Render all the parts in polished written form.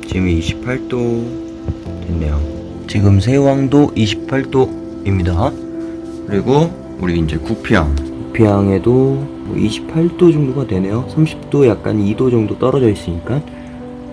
지금 28도 됐네요. 지금 세왕도 28도입니다. 그리고 우리 이제 구피항에도 28도 정도가 되네요. 30도 약간 2도 정도 떨어져 있으니까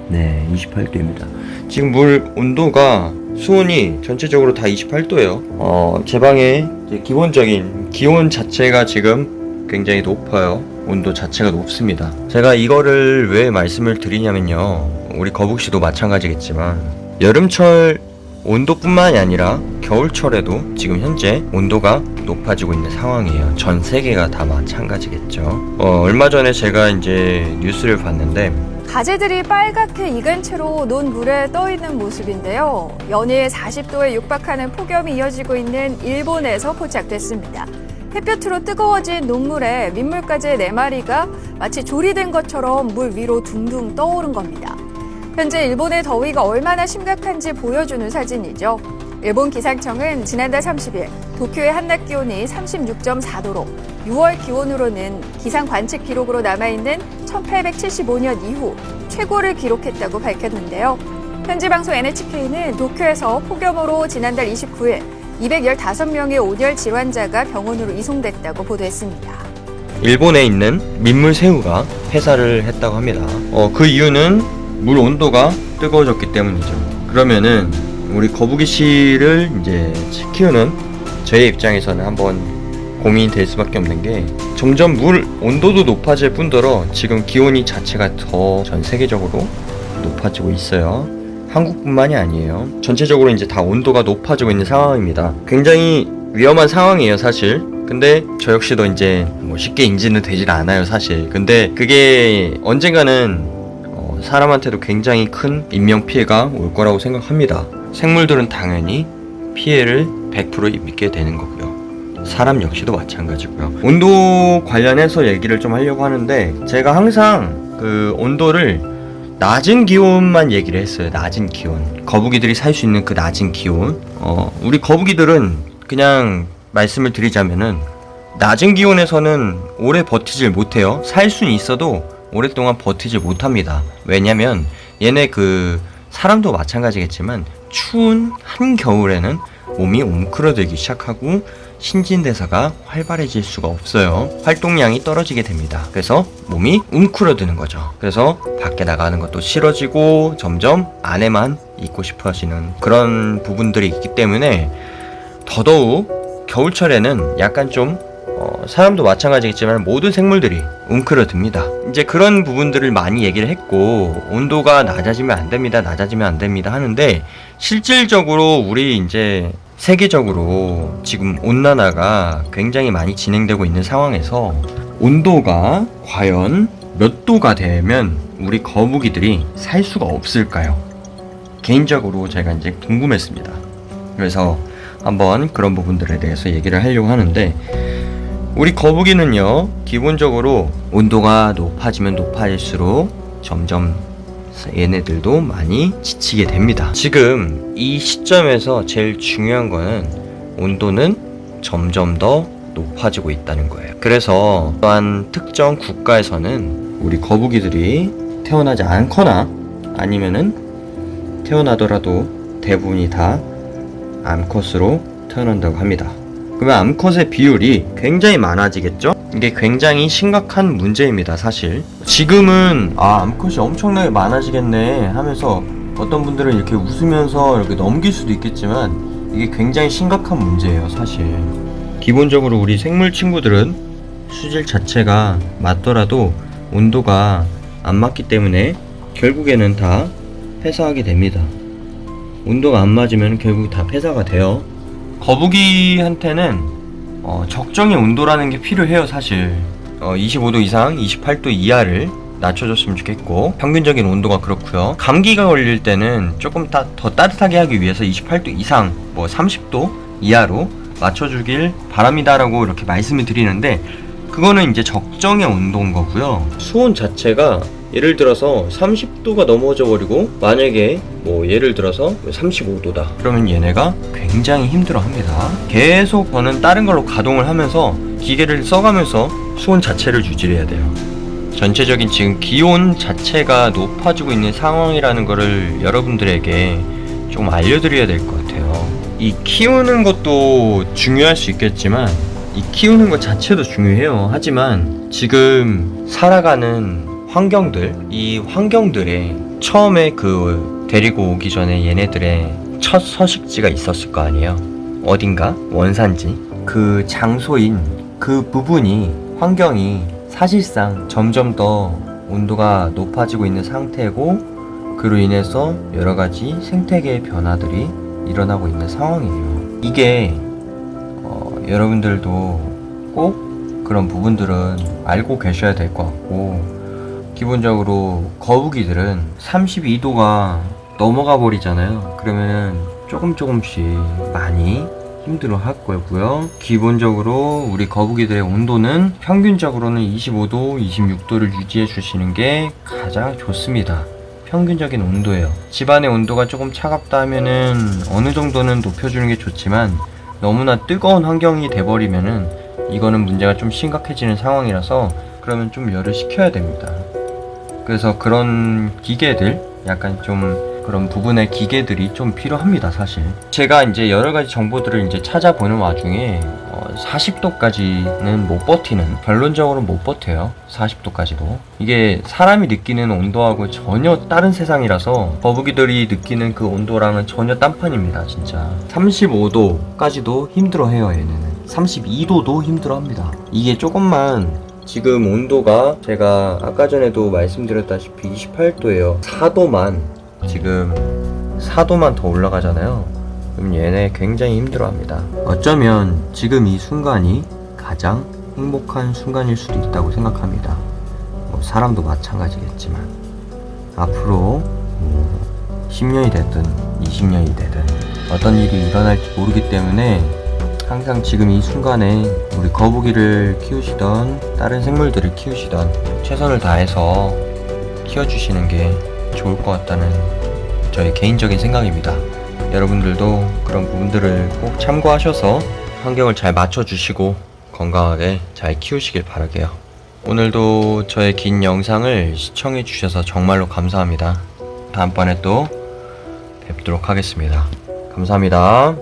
네, 28도입니다. 지금 물 온도가 수온이 전체적으로 다 28도예요. 제 방의 기본적인 기온 자체가 지금 굉장히 높아요. 온도 자체가 높습니다. 제가 이거를 왜 말씀을 드리냐면요, 우리 거북씨도 마찬가지겠지만 여름철 온도뿐만이 아니라 겨울철에도 지금 현재 온도가 높아지고 있는 상황이에요. 전 세계가 다 마찬가지겠죠. 얼마 전에 제가 이제 뉴스를 봤는데 가재들이 빨갛게 익은 채로 논 물에 떠 있는 모습인데요. 연일 40도에 육박하는 폭염이 이어지고 있는 일본에서 포착됐습니다. 햇볕으로 뜨거워진 녹물에 민물가재 4마리가 마치 조리된 것처럼 물 위로 둥둥 떠오른 겁니다. 현재 일본의 더위가 얼마나 심각한지 보여주는 사진이죠. 일본 기상청은 지난달 30일 도쿄의 한낮 기온이 36.4도로 6월 기온으로는 기상 관측 기록으로 남아있는 1875년 이후 최고를 기록했다고 밝혔는데요. 현지 방송 NHK는 도쿄에서 폭염으로 지난달 29일 215명의 온열 질환자가 병원으로 이송됐다고 보도했습니다. 일본에 있는 민물새우가 폐사를 했다고 합니다. 그 이유는 물 온도가 뜨거워졌기 때문이죠. 그러면은 우리 거북이 씨를 이제 키우는 저의 입장에서는 한번 고민이 될 수밖에 없는 게, 점점 물 온도도 높아질 뿐더러 지금 기온이 자체가 더 전 세계적으로 높아지고 있어요. 한국뿐만이 아니에요. 전체적으로 이제 다 온도가 높아지고 있는 상황입니다. 굉장히 위험한 상황이에요, 사실. 근데 저 역시도 이제 뭐 쉽게 인지는 되질 않아요, 사실. 근데 그게 언젠가는 사람한테도 굉장히 큰 인명피해가 올 거라고 생각합니다. 생물들은 당연히 피해를 100% 입게 되는 거고요. 사람 역시도 마찬가지고요. 온도 관련해서 얘기를 좀 하려고 하는데, 제가 항상 그 온도를 낮은 기온만 얘기를 했어요. 낮은 기온. 거북이들이 살 수 있는 그 낮은 기온. 우리 거북이들은 그냥 말씀을 드리자면은 낮은 기온에서는 오래 버티질 못해요. 살 수는 있어도 오랫동안 버티지 못합니다. 왜냐면 얘네 사람도 마찬가지겠지만 추운 한겨울에는 몸이 웅크러들기 시작하고 신진대사가 활발해질 수가 없어요. 활동량이 떨어지게 됩니다. 그래서 몸이 웅크러드는 거죠. 그래서 밖에 나가는 것도 싫어지고 점점 안에만 있고 싶어지는 그런 부분들이 있기 때문에 더더욱 겨울철에는 약간 좀 사람도 마찬가지겠지만 모든 생물들이 웅크러듭니다. 이제 그런 부분들을 많이 얘기를 했고, 온도가 낮아지면 안 됩니다 하는데, 실질적으로 우리 이제 세계적으로 지금 온난화가 굉장히 많이 진행되고 있는 상황에서 온도가 과연 몇 도가 되면 우리 거북이들이 살 수가 없을까요? 개인적으로 제가 이제 궁금했습니다. 그래서 한번 그런 부분들에 대해서 얘기를 하려고 하는데, 우리 거북이는요, 기본적으로 온도가 높아지면 높아질수록 점점 얘네들도 많이 지치게 됩니다. 지금 이 시점에서 제일 중요한 거는 온도는 점점 더 높아지고 있다는 거예요. 그래서 또한 특정 국가에서는 우리 거북이들이 태어나지 않거나 아니면은 태어나더라도 대부분이 다 암컷으로 태어난다고 합니다. 그러면 암컷의 비율이 굉장히 많아지겠죠? 이게 굉장히 심각한 문제입니다, 사실. 지금은 암컷이 엄청나게 많아지겠네 하면서 어떤 분들은 이렇게 웃으면서 이렇게 넘길 수도 있겠지만, 이게 굉장히 심각한 문제예요, 사실. 기본적으로 우리 생물 친구들은 수질 자체가 맞더라도 온도가 안 맞기 때문에 결국에는 다 폐사하게 됩니다. 온도가 안 맞으면 결국 다 폐사가 돼요. 거북이한테는 적정의 온도라는 게 필요해요, 사실. 25도 이상, 28도 이하를 낮춰줬으면 좋겠고, 평균적인 온도가 그렇고요. 감기가 걸릴 때는 조금 더 따뜻하게 하기 위해서 28도 이상, 30도 이하로 맞춰주길 바랍니다라고 이렇게 말씀을 드리는데, 그거는 이제 적정의 온도인 거고요. 수온 자체가 예를 들어서 30도가 넘어져 버리고, 만약에 예를 들어서 35도다 그러면 얘네가 굉장히 힘들어 합니다. 계속 저는 다른 걸로 가동을 하면서 기계를 써가면서 수온 자체를 유지해야 돼요. 전체적인 지금 기온 자체가 높아지고 있는 상황이라는 거를 여러분들에게 좀 알려드려야 될 것 같아요. 이 키우는 것도 중요할 수 있겠지만 이 키우는 것 자체도 중요해요. 하지만 지금 살아가는 환경들, 이 환경들에 처음에 그 데리고 오기 전에 얘네들의 첫 서식지가 있었을 거 아니에요. 어딘가 원산지 그 장소인 그 부분이 환경이 사실상 점점 더 온도가 높아지고 있는 상태고 그로 인해서 여러 가지 생태계의 변화들이 일어나고 있는 상황이에요. 이게 여러분들도 꼭 그런 부분들은 알고 계셔야 될 것 같고, 기본적으로 거북이들은 32도가 넘어가 버리잖아요. 그러면 조금씩 많이 힘들어 할 거고요. 기본적으로 우리 거북이들의 온도는 평균적으로는 25도, 26도를 유지해 주시는 게 가장 좋습니다. 평균적인 온도예요. 집안의 온도가 조금 차갑다 하면은 어느 정도는 높여주는 게 좋지만 너무나 뜨거운 환경이 돼버리면은 이거는 문제가 좀 심각해지는 상황이라서 그러면 좀 열을 식혀야 됩니다. 그래서 그런 기계들, 약간 좀 그런 부분의 기계들이 좀 필요합니다, 사실. 제가 이제 여러 가지 정보들을 이제 찾아보는 와중에 40도까지는 못 버티는, 결론적으로 못 버텨요. 40도까지도. 이게 사람이 느끼는 온도하고 전혀 다른 세상이라서 거북이들이 느끼는 그 온도랑은 전혀 딴판입니다, 진짜. 35도까지도 힘들어해요, 얘네는. 32도도 힘들어합니다. 이게 조금만 지금 온도가 제가 아까 전에도 말씀드렸다시피 28도예요. 4도만 지금 4도만 더 올라가잖아요. 그럼 얘네 굉장히 힘들어합니다. 어쩌면 지금 이 순간이 가장 행복한 순간일 수도 있다고 생각합니다. 사람도 마찬가지겠지만 앞으로 10년이 됐든 20년이 되든 어떤 일이 일어날지 모르기 때문에 항상 지금 이 순간에 우리 거북이를 키우시던 다른 생물들을 키우시던 최선을 다해서 키워주시는 게 좋을 것 같다는 저의 개인적인 생각입니다. 여러분들도 그런 부분들을 꼭 참고하셔서 환경을 잘 맞춰주시고 건강하게 잘 키우시길 바랄게요. 오늘도 저의 긴 영상을 시청해 주셔서 정말로 감사합니다. 다음번에 또 뵙도록 하겠습니다. 감사합니다.